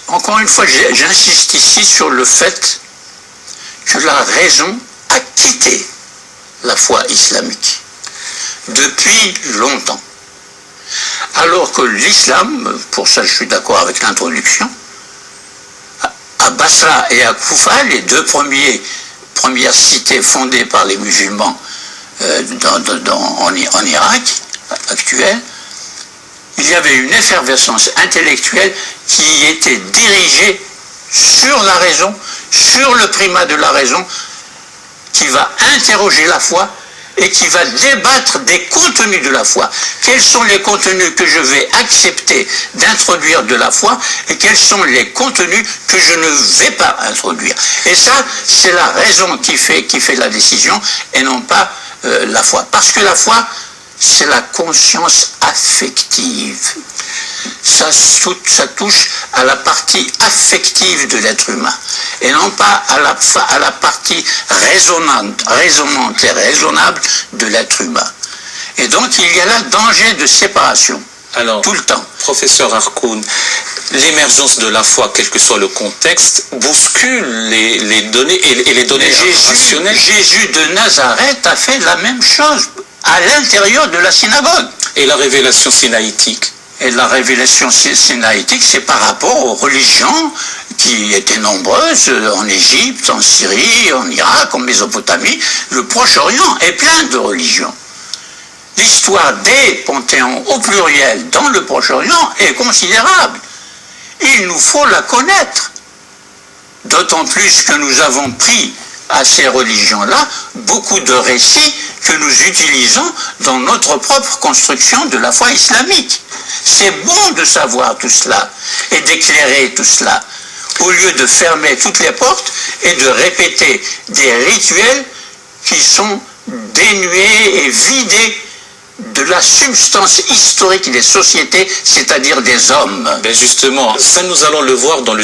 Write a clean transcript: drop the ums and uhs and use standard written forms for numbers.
Encore une fois, j'insiste ici sur le fait que la raison a quitté la foi islamique depuis longtemps. Alors que l'islam, pour ça je suis d'accord avec l'introduction, à Basra et à Koufa, les deux premières cités fondées par les musulmans en Irak actuel, il y avait une effervescence intellectuelle qui était dirigée sur la raison, sur le primat de la raison, qui va interroger la foi et qui va débattre des contenus de la foi. Quels sont les contenus que je vais accepter d'introduire de la foi et quels sont les contenus que je ne vais pas introduire. Et ça, c'est la raison qui fait la décision et non pas la foi. Parce que la foi, c'est la conscience affective. Ça touche à la partie affective de l'être humain et non pas à la partie raisonnante et raisonnable de l'être humain. Et donc il y a là danger de séparation. Alors, tout le temps. Professeur Harkoun, l'émergence de la foi, quel que soit le contexte, bouscule les données et les données rationnelles. Jésus de Nazareth a fait la même chose à l'intérieur de la synagogue. Et la révélation sinaïtique? Et la révélation sinaïtique, c'est par rapport aux religions qui étaient nombreuses en Égypte, en Syrie, en Irak, en Mésopotamie. Le Proche-Orient est plein de religions. L'histoire des panthéons au pluriel dans le Proche-Orient est considérable. Il nous faut la connaître. D'autant plus que nous avons pris à ces religions-là beaucoup de récits que nous utilisons dans notre propre construction de la foi islamique. C'est bon de savoir tout cela et d'éclairer tout cela, au lieu de fermer toutes les portes et de répéter des rituels qui sont dénués et vidés de la substance historique des sociétés, c'est-à-dire des hommes. Ben justement, ça nous allons le voir dans le